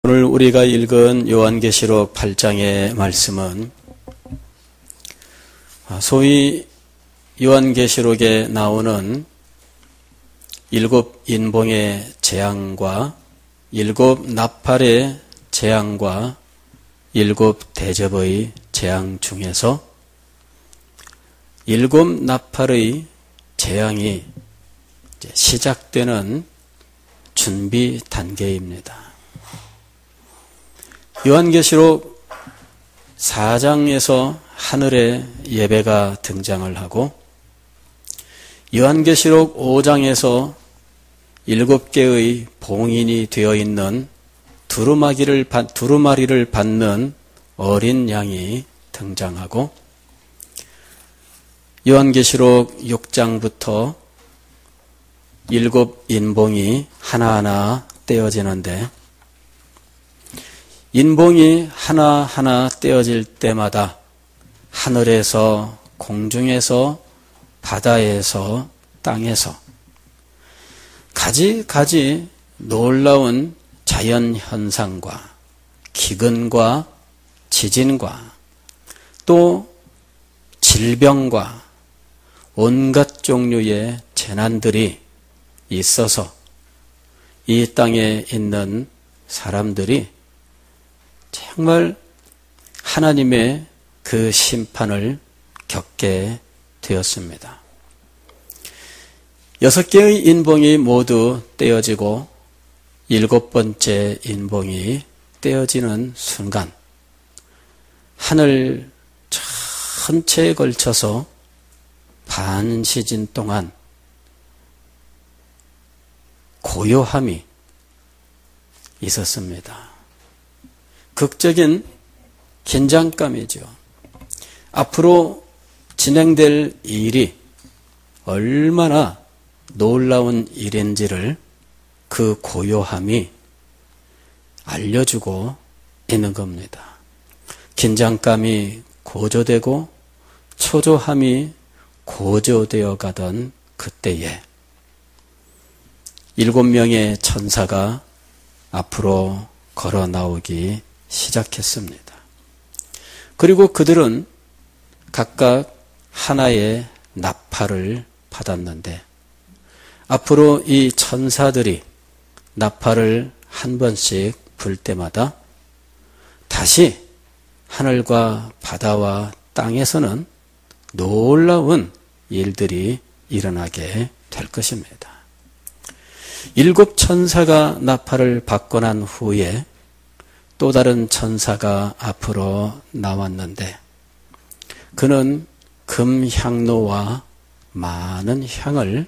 오늘 우리가 읽은 요한계시록 8장의 말씀은 소위 요한계시록에 나오는 7 인봉의 재앙과 7 나팔의 재앙과 7 대접의 재앙 중에서 7 나팔의 재앙이 시작되는 준비 단계입니다. 요한계시록 4장에서 하늘의 예배가 등장을 하고 요한계시록 5장에서 7개의 봉인이 되어 있는 두루마리를 받는 어린 양이 등장하고 요한계시록 6장부터 7 인봉이 하나하나 떼어지는데 인봉이 하나하나 떼어질 때마다 하늘에서, 공중에서, 바다에서, 땅에서 가지가지 놀라운 자연현상과 기근과 지진과 또 질병과 온갖 종류의 재난들이 있어서 이 땅에 있는 사람들이 정말 하나님의 그 심판을 겪게 되었습니다. 6개의 인봉이 모두 떼어지고 7번째 인봉이 떼어지는 순간 하늘 전체에 걸쳐서 반시즌 동안 고요함이 있었습니다. 극적인 긴장감이죠. 앞으로 진행될 일이 얼마나 놀라운 일인지를 그 고요함이 알려주고 있는 겁니다. 긴장감이 고조되고 초조함이 고조되어 가던 그때에 7명의 천사가 앞으로 걸어 나오기 시작했습니다. 그리고 그들은 각각 하나의 나팔을 받았는데 앞으로 이 천사들이 나팔을 한 번씩 불 때마다 다시 하늘과 바다와 땅에서는 놀라운 일들이 일어나게 될 것입니다. 7 천사가 나팔을 받고 난 후에 또 다른 천사가 앞으로 나왔는데 그는 금향로와 많은 향을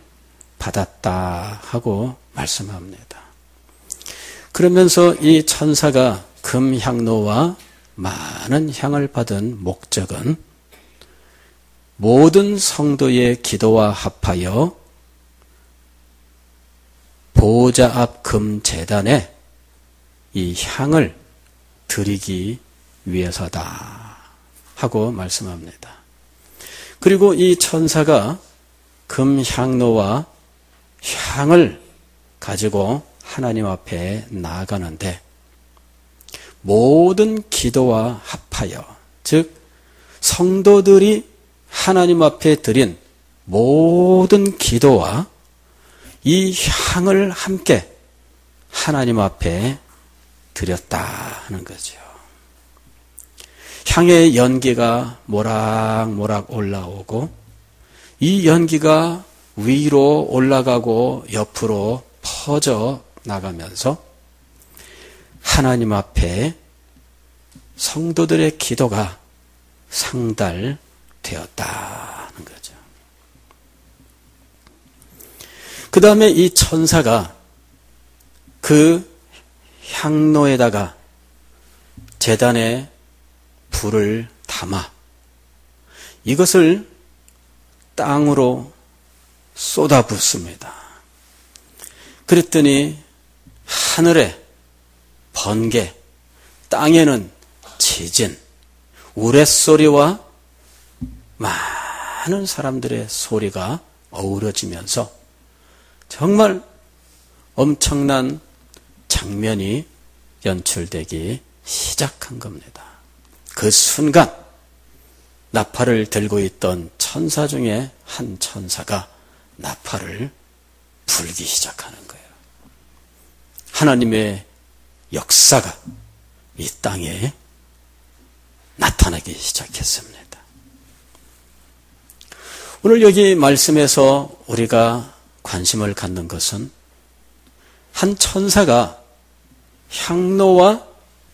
받았다 하고 말씀합니다. 그러면서 이 천사가 금향로와 많은 향을 받은 목적은 모든 성도의 기도와 합하여 보호자 앞 금제단에 이 향을 드리기 위해서다 하고 말씀합니다. 그리고 이 천사가 금향로와 향을 가지고 하나님 앞에 나아가는데 모든 기도와 합하여 즉 성도들이 하나님 앞에 드린 모든 기도와 이 향을 함께 하나님 앞에 드렸다 하는 거죠. 향의 연기가 모락모락 올라오고 이 연기가 위로 올라가고 옆으로 퍼져 나가면서 하나님 앞에 성도들의 기도가 상달되었다 하는 거죠. 그 다음에 이 천사가 그 향로에다가 제단에 불을 담아 이것을 땅으로 쏟아붓습니다. 그랬더니 하늘에 번개, 땅에는 지진, 우레소리와 많은 사람들의 소리가 어우러지면서 정말 엄청난 장면이 연출되기 시작한 겁니다. 그 순간 나팔을 들고 있던 천사 중에 한 천사가 나팔을 불기 시작하는 거예요. 하나님의 역사가 이 땅에 나타나기 시작했습니다. 오늘 여기 말씀에서 우리가 관심을 갖는 것은 한 천사가 향로와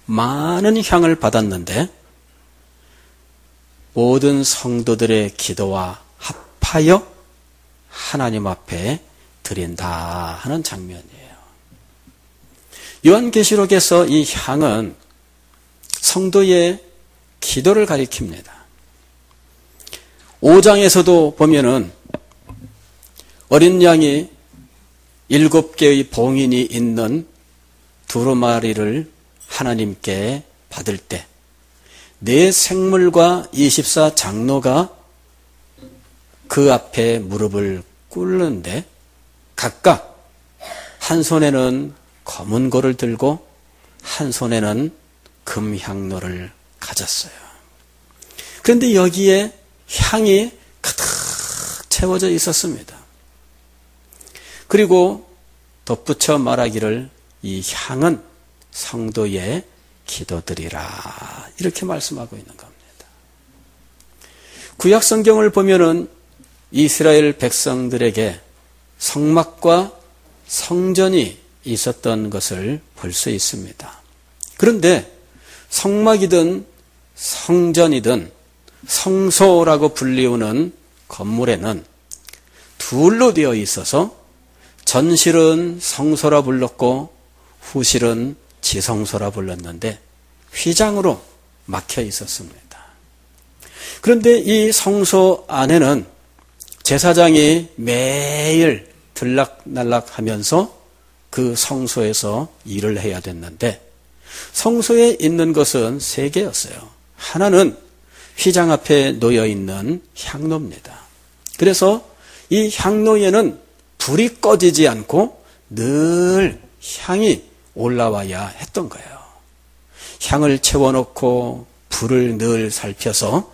많은 향을 받았는데 모든 성도들의 기도와 합하여 하나님 앞에 드린다 하는 장면이에요. 요한계시록에서 이 향은 성도의 기도를 가리킵니다. 5장에서도 보면은 어린 양이 7개의 봉인이 있는 두루마리를 하나님께 받을 때 네 생물과 24장로가 그 앞에 무릎을 꿇는데 각각 한 손에는 검은 고를 들고 한 손에는 금향로를 가졌어요. 그런데 여기에 향이 가득 채워져 있었습니다. 그리고 덧붙여 말하기를 이 향은 성도의 기도드리라 이렇게 말씀하고 있는 겁니다. 구약 성경을 보면은 이스라엘 백성들에게 성막과 성전이 있었던 것을 볼 수 있습니다. 그런데 성막이든 성전이든 성소라고 불리우는 건물에는 둘로 되어 있어서 전실은 성소라 불렀고 후실은 지성소라 불렀는데 휘장으로 막혀 있었습니다. 그런데 이 성소 안에는 제사장이 매일 들락날락하면서 그 성소에서 일을 해야 됐는데 성소에 있는 것은 3개였어요. 하나는 휘장 앞에 놓여 있는 향로입니다. 그래서 이 향로에는 불이 꺼지지 않고 늘 향이 올라와야 했던 거예요. 향을 채워놓고 불을 늘 살펴서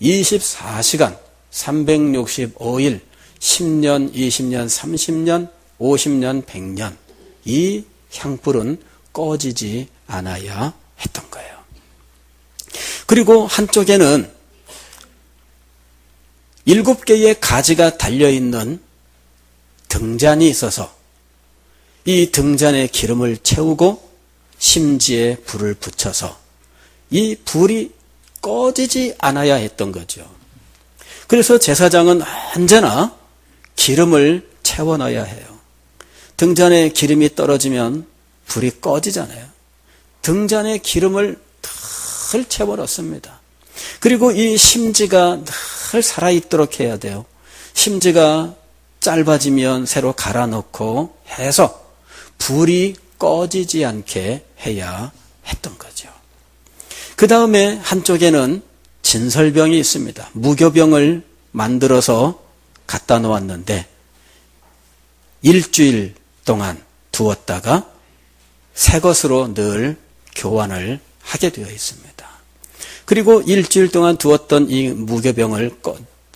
24시간 365일 10년, 20년, 30년, 50년, 100년 이 향불은 꺼지지 않아야 했던 거예요. 그리고 한쪽에는 7개의 가지가 달려있는 등잔이 있어서 이 등잔에 기름을 채우고 심지에 불을 붙여서 이 불이 꺼지지 않아야 했던 거죠. 그래서 제사장은 언제나 기름을 채워놔야 해요. 등잔에 기름이 떨어지면 불이 꺼지잖아요. 등잔에 기름을 늘 채워넣습니다. 그리고 이 심지가 늘 살아있도록 해야 돼요. 심지가 짧아지면 새로 갈아 넣고 해서 불이 꺼지지 않게 해야 했던 거죠. 그 다음에 한쪽에는 진설병이 있습니다. 무교병을 만들어서 갖다 놓았는데 일주일 동안 두었다가 새 것으로 늘 교환을 하게 되어 있습니다. 그리고 일주일 동안 두었던 이 무교병을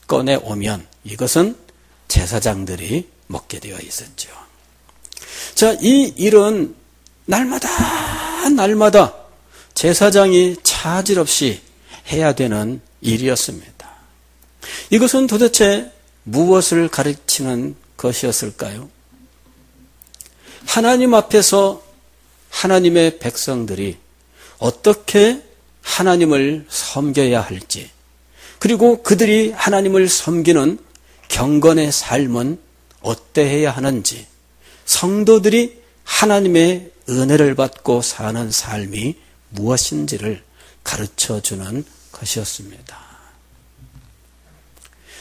꺼내오면 이것은 제사장들이 먹게 되어 있었죠. 자, 이 일은 날마다 제사장이 차질 없이 해야 되는 일이었습니다. 이것은 도대체 무엇을 가르치는 것이었을까요? 하나님 앞에서 하나님의 백성들이 어떻게 하나님을 섬겨야 할지, 그리고 그들이 하나님을 섬기는 경건의 삶은 어때해야 하는지, 성도들이 하나님의 은혜를 받고 사는 삶이 무엇인지를 가르쳐주는 것이었습니다.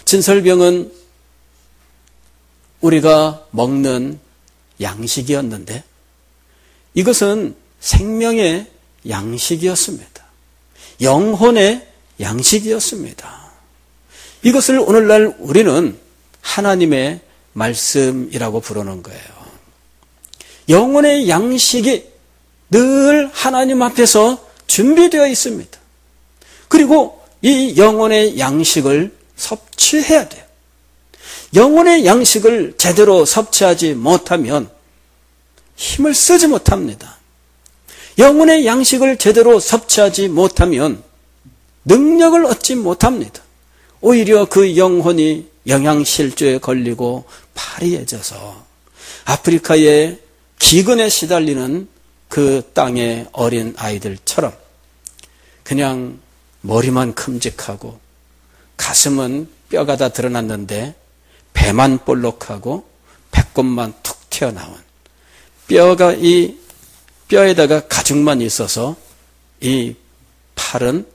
진설병은 우리가 먹는 양식이었는데 이것은 생명의 양식이었습니다. 영혼의 양식이었습니다. 이것을 오늘날 우리는 하나님의 말씀이라고 부르는 거예요. 영혼의 양식이 늘 하나님 앞에서 준비되어 있습니다. 그리고 이 영혼의 양식을 섭취해야 돼요. 영혼의 양식을 제대로 섭취하지 못하면 힘을 쓰지 못합니다. 영혼의 양식을 제대로 섭취하지 못하면 능력을 얻지 못합니다. 오히려 그 영혼이 영양실조에 걸리고 파리해져서 아프리카의 기근에 시달리는 그 땅의 어린 아이들처럼 그냥 머리만 큼직하고 가슴은 뼈가 다 드러났는데 배만 볼록하고 배꼽만 툭 튀어나온 뼈가 이 뼈에다가 가죽만 있어서 이 팔은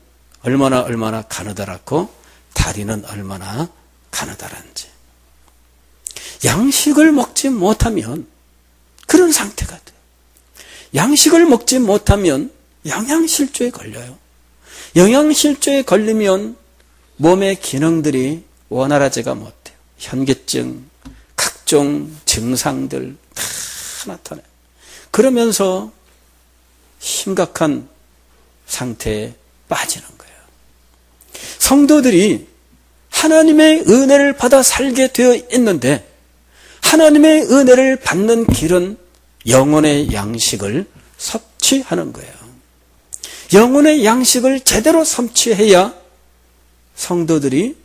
얼마나 가느다랗고 다리는 얼마나 가느다란지 양식을 먹지 못하면 그런 상태가 돼요. 양식을 먹지 못하면 영양실조에 걸려요. 영양실조에 걸리면 몸의 기능들이 원활하지가 못해요. 현기증, 각종 증상들 다 나타나요. 그러면서 심각한 상태에 빠지는 거예요. 성도들이 하나님의 은혜를 받아 살게 되어 있는데 하나님의 은혜를 받는 길은 영혼의 양식을 섭취하는 거예요. 영혼의 양식을 제대로 섭취해야 성도들이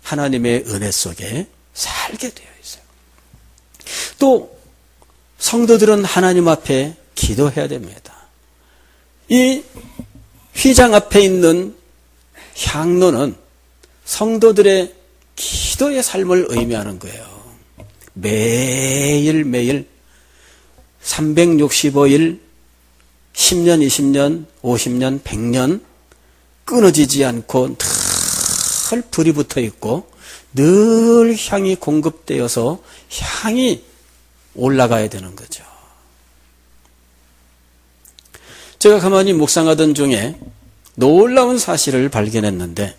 하나님의 은혜 속에 살게 되어 있어요. 또 성도들은 하나님 앞에 기도해야 됩니다. 이 휘장 앞에 있는 향로는 성도들의 기도의 삶을 의미하는 거예요. 매일매일 365일 10년, 20년, 50년, 100년 끊어지지 않고 늘 불이 붙어 있고 늘 향이 공급되어서 향이 올라가야 되는 거죠. 제가 가만히 묵상하던 중에 놀라운 사실을 발견했는데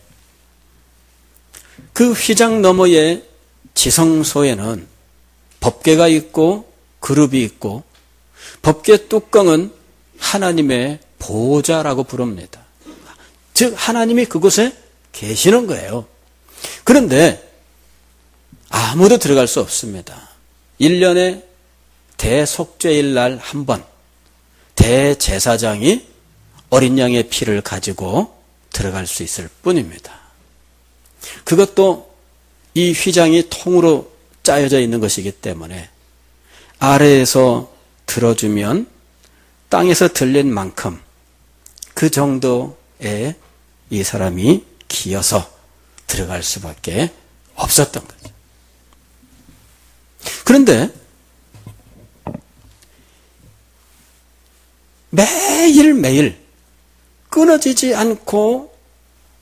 그 휘장 너머의 지성소에는 법궤가 있고 그룹이 있고 법궤 뚜껑은 하나님의 보좌라고 부릅니다. 즉 하나님이 그곳에 계시는 거예요. 그런데 아무도 들어갈 수 없습니다. 1년에 대속죄일 날 한 번 대제사장이 어린 양의 피를 가지고 들어갈 수 있을 뿐입니다. 그것도 이 휘장이 통으로 짜여져 있는 것이기 때문에 아래에서 들어주면 땅에서 들린 만큼 그 정도의 이 사람이 기어서 들어갈 수밖에 없었던 거죠. 그런데 매일매일 끊어지지 않고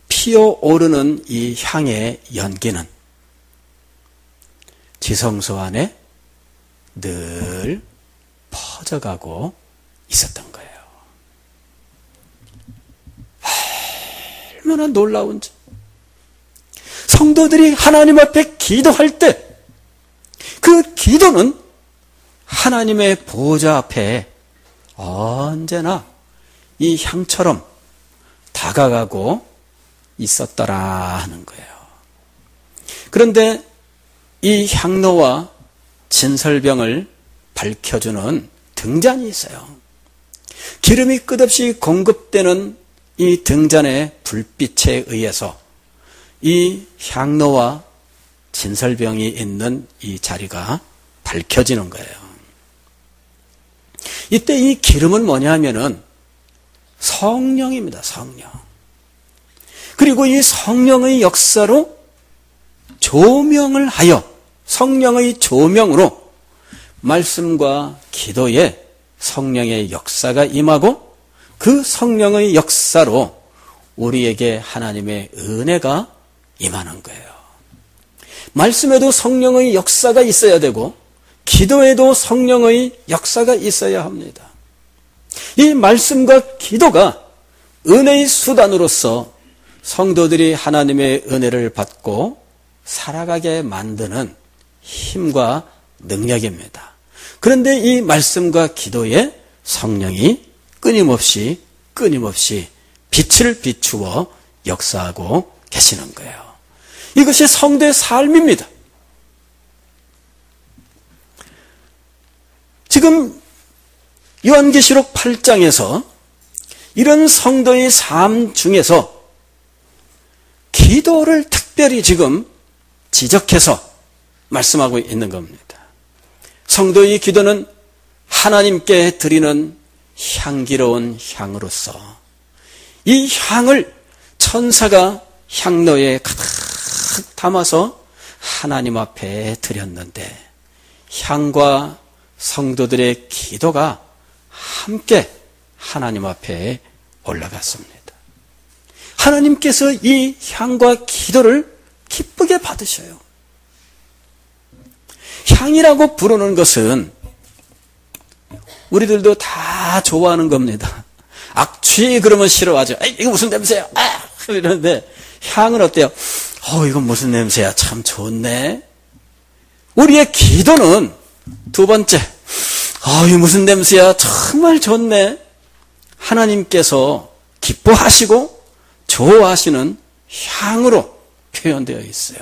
피어오르는 이 향의 연기는 지성소 안에 늘 퍼져가고 있었던 거예요. 얼마나 놀라운지. 성도들이 하나님 앞에 기도할 때 그 기도는 하나님의 보좌 앞에 언제나 이 향처럼 다가가고 있었더라 하는 거예요. 그런데 이 향로와 진설병을 밝혀주는 등잔이 있어요. 기름이 끝없이 공급되는 이 등잔의 불빛에 의해서 이 향로와 진설병이 있는 이 자리가 밝혀지는 거예요. 이때 이 기름은 뭐냐 하면은 성령입니다. 성령. 그리고 이 성령의 역사로 조명을 하여 성령의 조명으로 말씀과 기도에 성령의 역사가 임하고 그 성령의 역사로 우리에게 하나님의 은혜가 임하는 거예요. 말씀에도 성령의 역사가 있어야 되고 기도에도 성령의 역사가 있어야 합니다. 이 말씀과 기도가 은혜의 수단으로서 성도들이 하나님의 은혜를 받고 살아가게 만드는 힘과 능력입니다. 그런데 이 말씀과 기도에 성령이 끊임없이 빛을 비추어 역사하고 계시는 거예요. 이것이 성도의 삶입니다. 지금 요한계시록 8장에서 이런 성도의 삶 중에서 기도를 특별히 지금 지적해서 말씀하고 있는 겁니다. 성도의 기도는 하나님께 드리는 향기로운 향으로서 이 향을 천사가 향로에 가득 담아서 하나님 앞에 드렸는데 향과 성도들의 기도가 함께 하나님 앞에 올라갔습니다. 하나님께서 이 향과 기도를 기쁘게 받으셔요. 향이라고 부르는 것은 우리들도 다 좋아하는 겁니다. 악취 그러면 싫어하죠. 에이, 이거 무슨 냄새야? 이러는데 향은 어때요? 이건 무슨 냄새야? 참 좋네. 우리의 기도는 두 번째, 이거 무슨 냄새야? 정말 좋네. 하나님께서 기뻐하시고 좋아하시는 향으로 표현되어 있어요.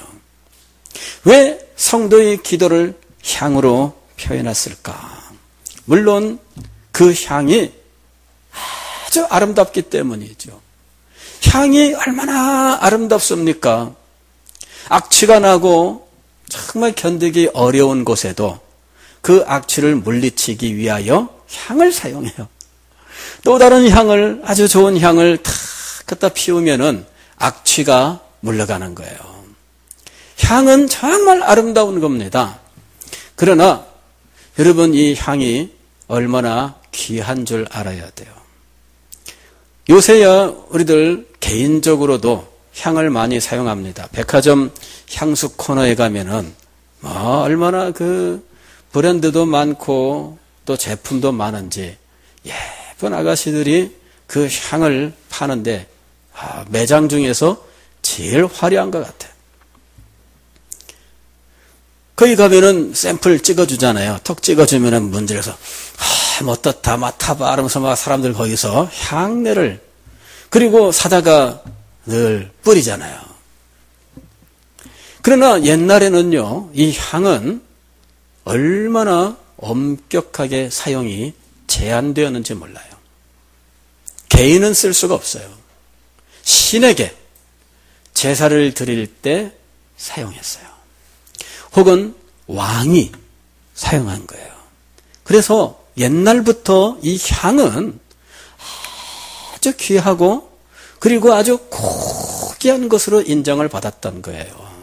왜 성도의 기도를 향으로 표현했을까? 물론 그 향이 아주 아름답기 때문이죠. 향이 얼마나 아름답습니까? 악취가 나고 정말 견디기 어려운 곳에도 그 악취를 물리치기 위하여 향을 사용해요. 또 다른 향을, 아주 좋은 향을 탁 갖다 피우면은 악취가 물러가는 거예요. 향은 정말 아름다운 겁니다. 그러나 여러분, 이 향이 얼마나 귀한 줄 알아야 돼요. 요새야 우리들 개인적으로도 향을 많이 사용합니다. 백화점 향수 코너에 가면은 얼마나 그 브랜드도 많고 또 제품도 많은지 예쁜 아가씨들이 그 향을 파는데 매장 중에서 제일 화려한 것 같아요. 거기 가면은 샘플 찍어주잖아요. 턱 찍어주면은 문질러서 뭐 어떻다 맡아봐 이러면서 막 사람들 거기서 향내를, 그리고 사다가 늘 뿌리잖아요. 그러나 옛날에는요, 이 향은 얼마나 엄격하게 사용이 제한되었는지 몰라요. 개인은 쓸 수가 없어요. 신에게 제사를 드릴 때 사용했어요. 혹은 왕이 사용한 거예요. 그래서 옛날부터 이 향은 아주 귀하고 그리고 아주 고귀한 것으로 인정을 받았던 거예요.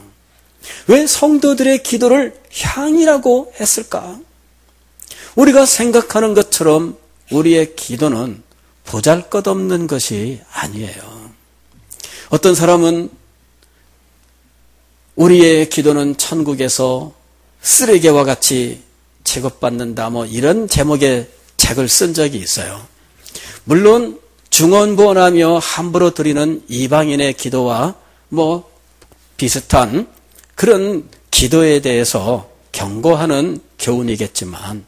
왜 성도들의 기도를 향이라고 했을까? 우리가 생각하는 것처럼 우리의 기도는 보잘것없는 것이 아니에요. 어떤 사람은 우리의 기도는 천국에서 쓰레기와 같이 취급받는다, 이런 제목의 책을 쓴 적이 있어요. 물론 중언부언하며 함부로 드리는 이방인의 기도와 비슷한 그런 기도에 대해서 경고하는 교훈이겠지만,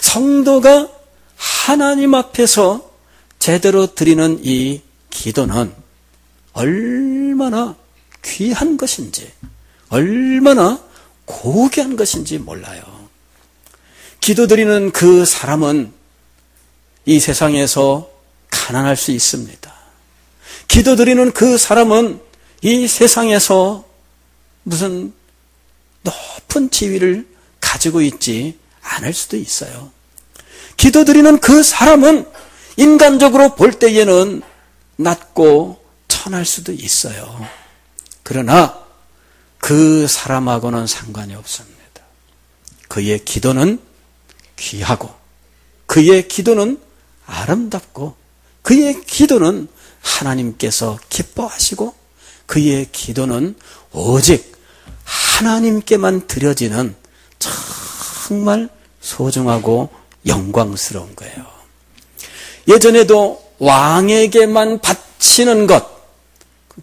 성도가 하나님 앞에서 제대로 드리는 이 기도는 얼마나 귀한 것인지, 얼마나 고귀한 것인지 몰라요. 기도드리는 그 사람은 이 세상에서 가난할 수 있습니다. 기도드리는 그 사람은 이 세상에서 무슨 높은 지위를 가지고 있지 않을 수도 있어요. 기도드리는 그 사람은 인간적으로 볼 때에는 낮고 천할 수도 있어요. 그러나 그 사람하고는 상관이 없습니다. 그의 기도는 귀하고 그의 기도는 아름답고 그의 기도는 하나님께서 기뻐하시고 그의 기도는 오직 하나님께만 드려지는 정말 소중하고 영광스러운 거예요. 예전에도 왕에게만 바치는 것,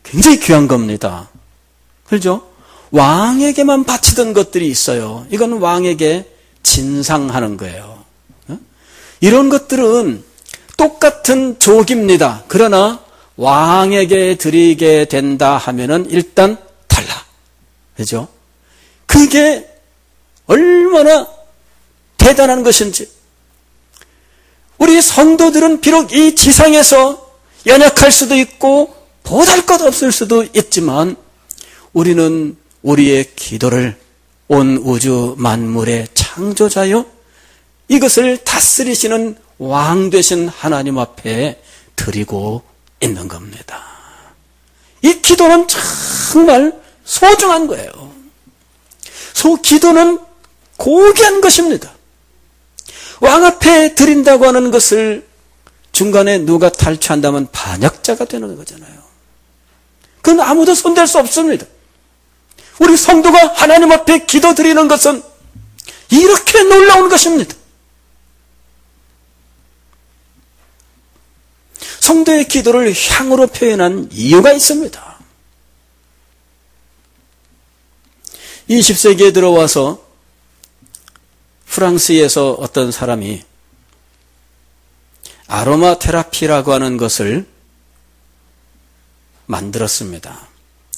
굉장히 귀한 겁니다. 그렇죠? 왕에게만 바치던 것들이 있어요. 이건 왕에게 진상하는 거예요. 이런 것들은 똑같은 조기입니다. 그러나 왕에게 드리게 된다 하면은 일단 달라. 그죠? 그게 얼마나 대단한 것인지. 우리 성도들은 비록 이 지상에서 연약할 수도 있고 보잘것없을 수도 있지만 우리는 우리의 기도를 온 우주 만물의 창조자요 이것을 다스리시는 왕 되신 하나님 앞에 드리고 있는 겁니다. 이 기도는 정말 소중한 거예요. 기도는 고귀한 것입니다. 왕 앞에 드린다고 하는 것을 중간에 누가 탈취한다면 반역자가 되는 거잖아요. 그건 아무도 손댈 수 없습니다. 우리 성도가 하나님 앞에 기도 드리는 것은 이렇게 놀라운 것입니다. 성도의 기도를 향으로 표현한 이유가 있습니다. 20세기에 들어와서 프랑스에서 어떤 사람이 아로마 테라피라고 하는 것을 만들었습니다.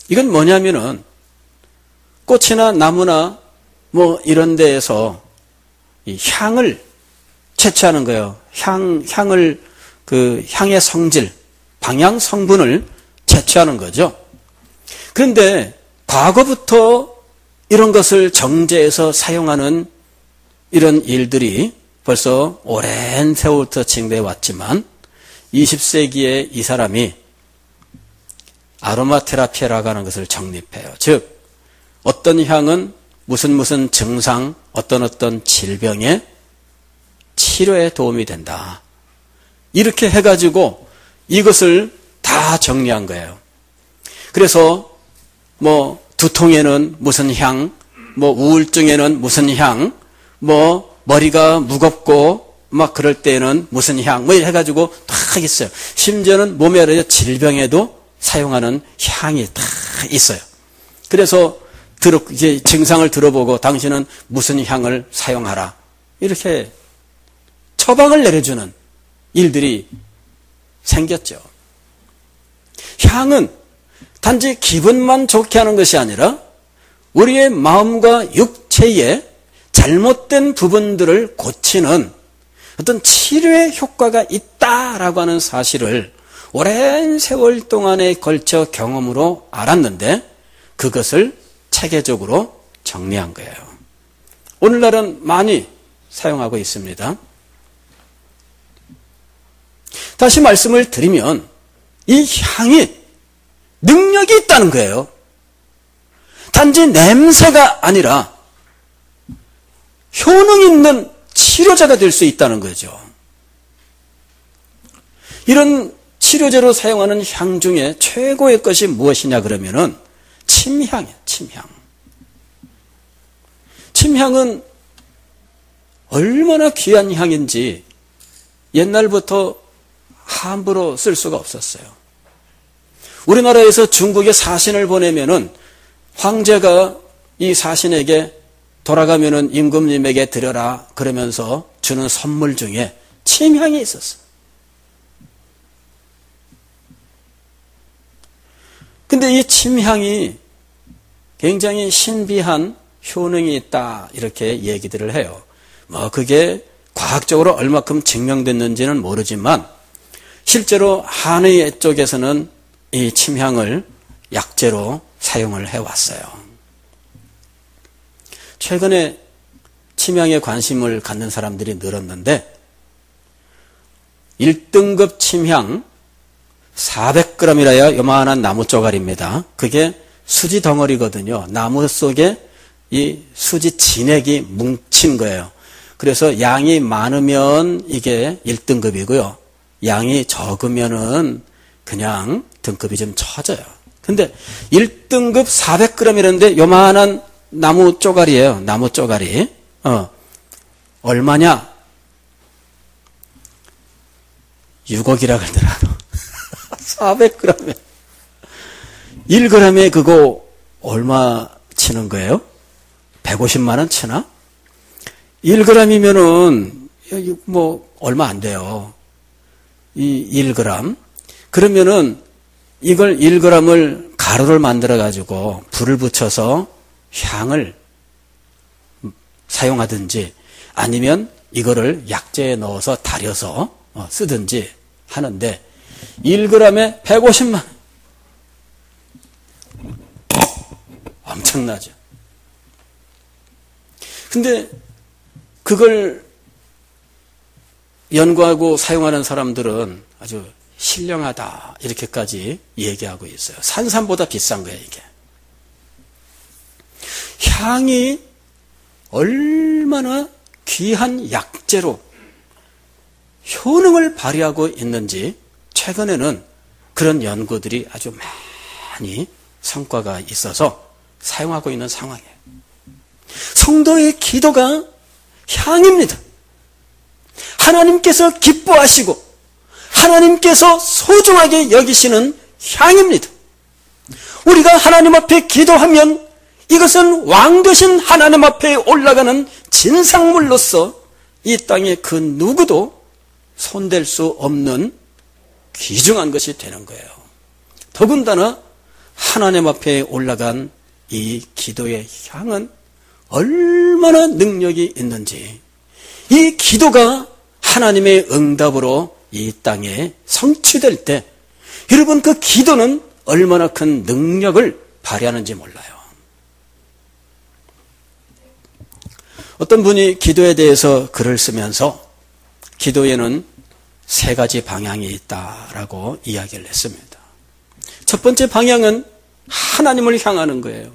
이건 뭐냐면은 꽃이나 나무나 뭐 이런 데에서 이 향을 채취하는 거예요. 향을 그 향의 성질, 방향 성분을 채취하는 거죠. 그런데 과거부터 이런 것을 정제해서 사용하는 이런 일들이 벌써 오랜 세월부터 진행되어 왔지만 20세기에 이 사람이 아로마 테라피라고 하는 것을 정립해요. 즉 어떤 향은 무슨 증상, 어떤 질병의 치료에 도움이 된다. 이렇게 해가지고 이것을 다 정리한 거예요. 그래서 뭐 두통에는 무슨 향, 뭐 우울증에는 무슨 향, 뭐 머리가 무겁고 막 그럴 때는 무슨 향, 뭐 이래 해가지고 다 있어요. 심지어는 몸에 여러 질병에도 사용하는 향이 다 있어요. 그래서 이제 증상을 들어보고 당신은 무슨 향을 사용하라. 이렇게 처방을 내려주는 일들이 생겼죠. 향은 단지 기분만 좋게 하는 것이 아니라 우리의 마음과 육체의 잘못된 부분들을 고치는 어떤 치료의 효과가 있다라고 하는 사실을 오랜 세월 동안에 걸쳐 경험으로 알았는데 그것을 체계적으로 정리한 거예요. 오늘날은 많이 사용하고 있습니다. 다시 말씀을 드리면 이 향이 능력이 있다는 거예요. 단지 냄새가 아니라 효능 있는 치료제가 될 수 있다는 거죠. 이런 치료제로 사용하는 향 중에 최고의 것이 무엇이냐 그러면은 침향이에요. 침향. 침향은 얼마나 귀한 향인지 옛날부터 함부로 쓸 수가 없었어요. 우리나라에서 중국에 사신을 보내면은 황제가 이 사신에게 돌아가면은 임금님에게 드려라 그러면서 주는 선물 중에 침향이 있었어요. 근데 이 침향이 굉장히 신비한 효능이 있다 이렇게 얘기들을 해요. 뭐 그게 과학적으로 얼마큼 증명됐는지는 모르지만 실제로 한의 쪽에서는 이 침향을 약재로 사용을 해왔어요. 최근에 침향에 관심을 갖는 사람들이 늘었는데 1등급 침향 400g이라야 요만한 나무 쪼가리입니다. 그게 수지 덩어리거든요. 나무 속에 이 수지 진액이 뭉친 거예요. 그래서 양이 많으면 이게 1등급이고요. 양이 적으면은 그냥 등급이 좀 처져요. 근데 1등급 400g이라는데 요만한 나무 쪼가리예요. 나무 쪼가리. 얼마냐? 6억이라 그러더라도 400g에 1g에 그거 얼마 치는 거예요? 150만 원 치나? 1g이면은 뭐 얼마 안 돼요. 이 1g. 그러면은 이걸 1g을 가루를 만들어 가지고 불을 붙여서 향을 사용하든지 아니면 이거를 약재에 넣어서 달여서 쓰든지 하는데 1g에 150만 원. 엄청나죠. 근데 그걸 연구하고 사용하는 사람들은 아주 신령하다 이렇게까지 얘기하고 있어요. 산삼보다 비싼 거예요, 이게. 향이 얼마나 귀한 약재로 효능을 발휘하고 있는지 최근에는 그런 연구들이 아주 많이 성과가 있어서 사용하고 있는 상황이에요. 성도의 기도가 향입니다. 하나님께서 기뻐하시고 하나님께서 소중하게 여기시는 향입니다. 우리가 하나님 앞에 기도하면 이것은 왕 되신 하나님 앞에 올라가는 진상물로서 이 땅에 그 누구도 손댈 수 없는 귀중한 것이 되는 거예요. 더군다나 하나님 앞에 올라간 이 기도의 향은 얼마나 능력이 있는지, 이 기도가 하나님의 응답으로 이 땅에 성취될 때 여러분 그 기도는 얼마나 큰 능력을 발휘하는지 몰라요. 어떤 분이 기도에 대해서 글을 쓰면서 기도에는 3가지 방향이 있다라고 이야기를 했습니다. 첫 번째 방향은 하나님을 향하는 거예요.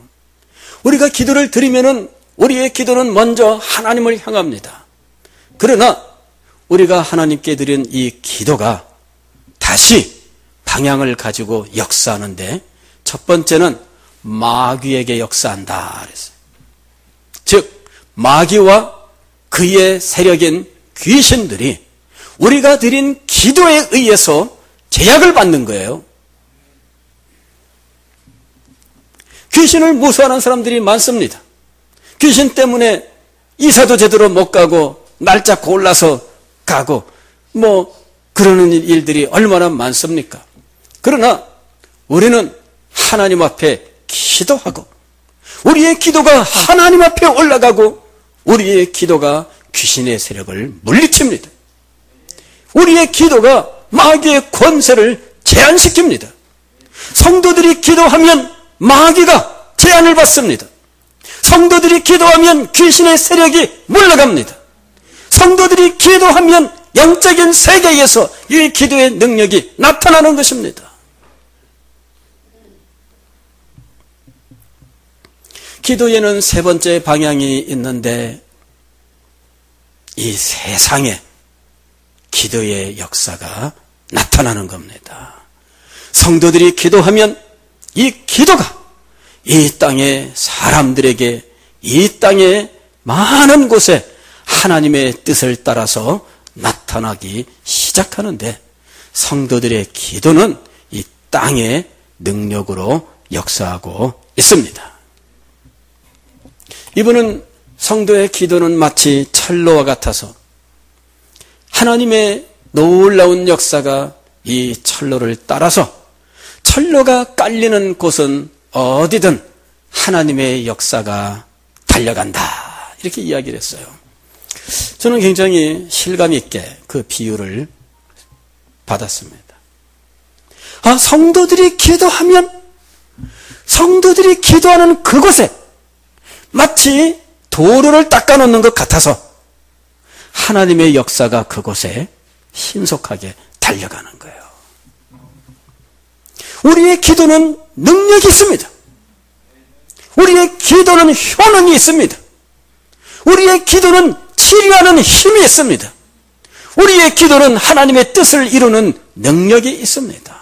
우리가 기도를 드리면은 우리의 기도는 먼저 하나님을 향합니다. 그러나 우리가 하나님께 드린 이 기도가 다시 방향을 가지고 역사하는데 첫 번째는 마귀에게 역사한다 그랬어요. 즉 마귀와 그의 세력인 귀신들이 우리가 드린 기도에 의해서 제약을 받는 거예요. 귀신을 무서워하는 사람들이 많습니다. 귀신 때문에 이사도 제대로 못 가고 날짜 골라서 가고 그러는 일들이 얼마나 많습니까? 그러나 우리는 하나님 앞에 기도하고 우리의 기도가 하나님 앞에 올라가고 우리의 기도가 귀신의 세력을 물리칩니다. 우리의 기도가 마귀의 권세를 제한시킵니다. 성도들이 기도하면 마귀가 제한을 받습니다. 성도들이 기도하면 귀신의 세력이 물러갑니다. 성도들이 기도하면 영적인 세계에서 이 기도의 능력이 나타나는 것입니다. 기도에는 3번째 방향이 있는데 이 세상에 기도의 역사가 나타나는 겁니다. 성도들이 기도하면 이 기도가 이 땅의 사람들에게 이 땅의 많은 곳에 하나님의 뜻을 따라서 나타나기 시작하는데 성도들의 기도는 이 땅의 능력으로 역사하고 있습니다. 이분은 성도의 기도는 마치 철로와 같아서 하나님의 놀라운 역사가 이 철로를 따라서 철로가 깔리는 곳은 어디든 하나님의 역사가 달려간다. 이렇게 이야기를 했어요. 저는 굉장히 실감 있게 그 비유를 받았습니다. 성도들이 기도하면 성도들이 기도하는 그곳에 마치 도로를 닦아놓는 것 같아서 하나님의 역사가 그곳에 신속하게 달려가는 거예요. 우리의 기도는 능력이 있습니다. 우리의 기도는 효능이 있습니다. 우리의 기도는 치료하는 힘이 있습니다. 우리의 기도는 하나님의 뜻을 이루는 능력이 있습니다.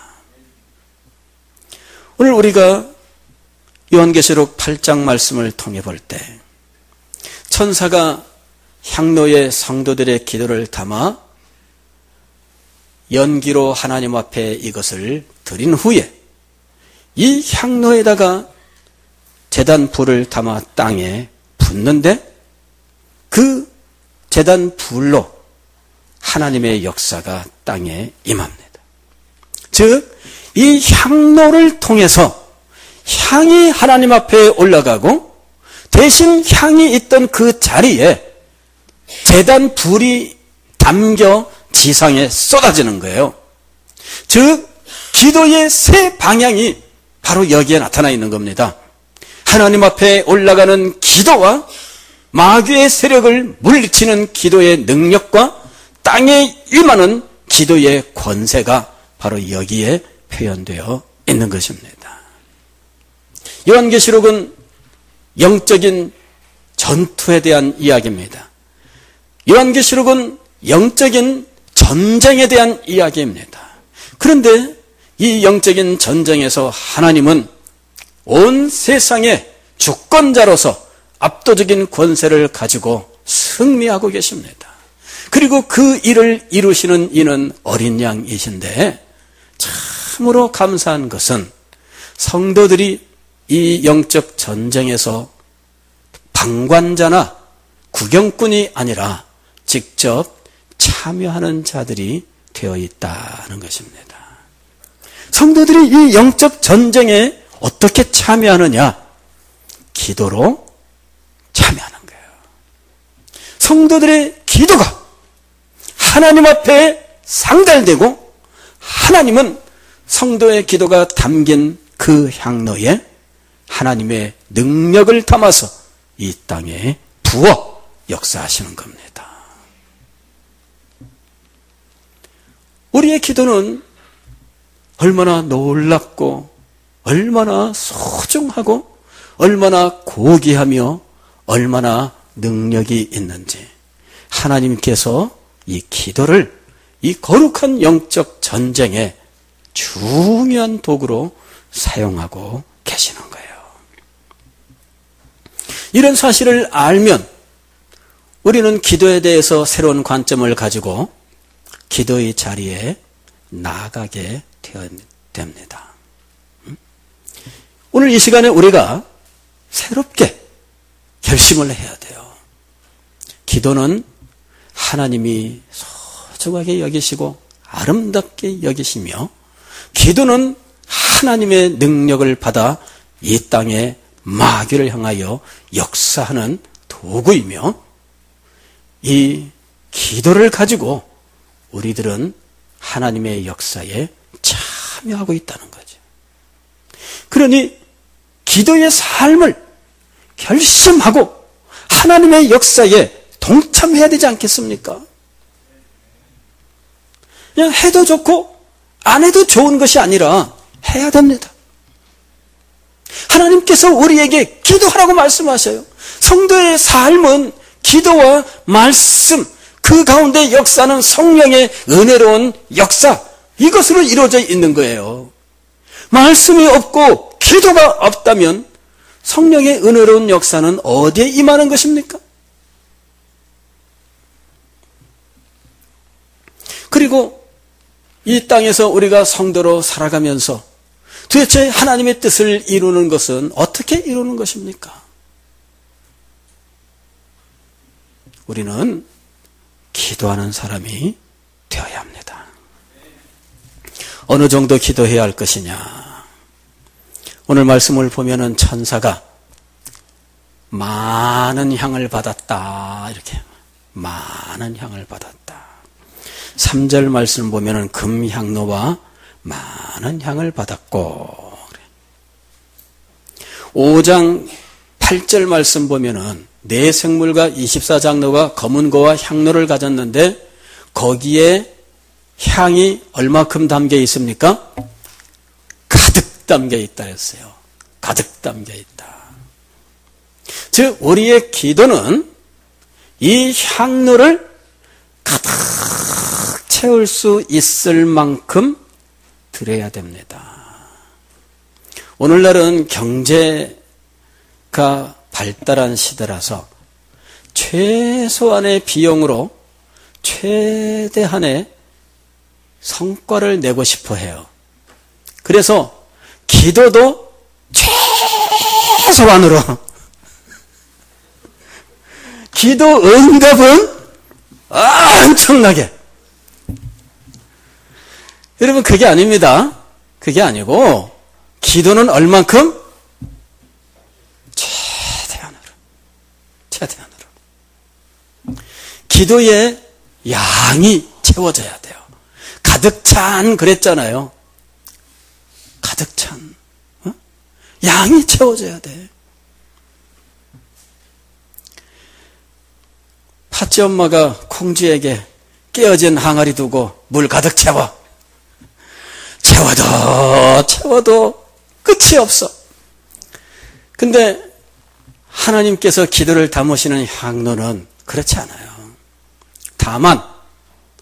오늘 우리가 요한계시록 8장 말씀을 통해 볼 때 천사가 향로에 성도들의 기도를 담아 연기로 하나님 앞에 이것을 드린 후에 이 향로에다가 제단 불을 담아 땅에 붓는데 그 제단 불로 하나님의 역사가 땅에 임합니다. 즉, 이 향로를 통해서 향이 하나님 앞에 올라가고 대신 향이 있던 그 자리에 제단 불이 담겨 지상에 쏟아지는 거예요. 즉, 기도의 세 방향이 바로 여기에 나타나 있는 겁니다. 하나님 앞에 올라가는 기도와 마귀의 세력을 물리치는 기도의 능력과 땅에 임하는 기도의 권세가 바로 여기에 표현되어 있는 것입니다. 요한계시록은 영적인 전투에 대한 이야기입니다. 요한계시록은 영적인 전쟁에 대한 이야기입니다. 그런데 이 영적인 전쟁에서 하나님은 온 세상의 주권자로서 압도적인 권세를 가지고 승리하고 계십니다. 그리고 그 일을 이루시는 이는 어린 양이신데 참으로 감사한 것은 성도들이 이 영적 전쟁에서 방관자나 구경꾼이 아니라 직접 참여하는 자들이 되어 있다는 것입니다. 성도들이 이 영적 전쟁에 어떻게 참여하느냐? 기도로 참여하는 거예요. 성도들의 기도가 하나님 앞에 상달되고 하나님은 성도의 기도가 담긴 그 향로에 하나님의 능력을 담아서 이 땅에 부어 역사하시는 겁니다. 우리의 기도는 얼마나 놀랍고 얼마나 소중하고 얼마나 고귀하며 얼마나 능력이 있는지 하나님께서 이 기도를 이 거룩한 영적 전쟁의 중요한 도구로 사용하고 계시는 거예요. 이런 사실을 알면 우리는 기도에 대해서 새로운 관점을 가지고 기도의 자리에 나아가게 됩니다. 오늘 이 시간에 우리가 새롭게 결심을 해야 돼요. 기도는 하나님이 소중하게 여기시고 아름답게 여기시며 기도는 하나님의 능력을 받아 이 땅에 마귀를 향하여 역사하는 도구이며 이 기도를 가지고 우리들은 하나님의 역사에 참여하고 있다는 거죠. 그러니 기도의 삶을 결심하고 하나님의 역사에 동참해야 되지 않겠습니까? 그냥 해도 좋고 안 해도 좋은 것이 아니라 해야 됩니다. 하나님께서 우리에게 기도하라고 말씀하셔요. 성도의 삶은 기도와 말씀, 그 가운데 역사는 성령의 은혜로운 역사, 이것으로 이루어져 있는 거예요. 말씀이 없고 기도가 없다면 성령의 은혜로운 역사는 어디에 임하는 것입니까? 그리고 이 땅에서 우리가 성도로 살아가면서 도대체 하나님의 뜻을 이루는 것은 어떻게 이루는 것입니까? 우리는 기도하는 사람이 되어야 합니다. 어느 정도 기도해야 할 것이냐? 오늘 말씀을 보면은 천사가 많은 향을 받았다. 이렇게 많은 향을 받았다. 3절 말씀 보면은 금향로와 많은 향을 받았고 5장 8절 말씀 보면은 네 생물과 24장로가 검은 고와 향로를 가졌는데 거기에 향이 얼마큼 담겨 있습니까? 가득 담겨 있다 했어요. 가득 담겨 있다. 즉 우리의 기도는 이 향로를 가득 채울 수 있을 만큼 드려야 됩니다. 오늘날은 경제가 발달한 시대라서 최소한의 비용으로 최대한의 성과를 내고 싶어 해요. 그래서 기도도 최소한으로 기도 응답은 엄청나게 여러분, 그게 아닙니다. 그게 아니고, 기도는 얼만큼? 최대한으로. 기도의 양이 채워져야 돼요. 가득 찬 그랬잖아요. 가득 찬. 양이 채워져야 돼. 팥쥐 엄마가 콩쥐에게 깨어진 항아리 두고 물 가득 채워. 채워도 끝이 없어. 근데 하나님께서 기도를 담으시는 향로는 그렇지 않아요. 다만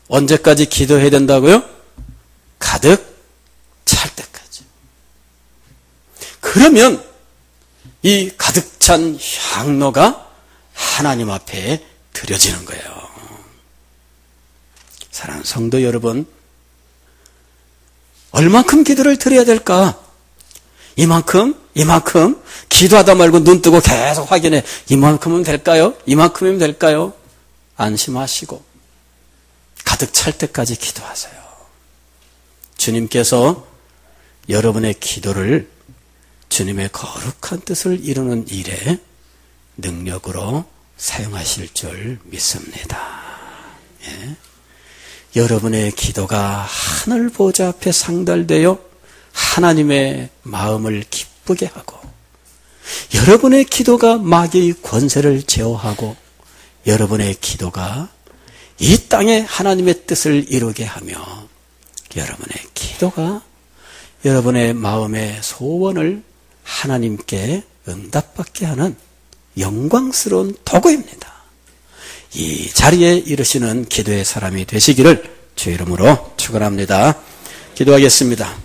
언제까지 기도해야 된다고요? 가득 찰 때까지. 그러면 이 가득 찬 향로가 하나님 앞에 드려지는 거예요. 사랑하는 성도 여러분, 얼만큼 기도를 드려야 될까? 이만큼 기도하다 말고 눈 뜨고 계속 확인해. 이만큼은 될까요? 이만큼이면 될까요? 안심하시고 가득 찰 때까지 기도하세요. 주님께서 여러분의 기도를 주님의 거룩한 뜻을 이루는 일에 능력으로 사용하실 줄 믿습니다. 예. 여러분의 기도가 하늘 보좌 앞에 상달되어 하나님의 마음을 기쁘게 하고, 여러분의 기도가 마귀의 권세를 제어하고, 여러분의 기도가 이 땅에 하나님의 뜻을 이루게 하며, 여러분의 기도가 여러분의 마음의 소원을 하나님께 응답받게 하는 영광스러운 도구입니다. 이 자리에 이르시는 기도의 사람이 되시기를 주의 이름으로 축원합니다. 기도하겠습니다.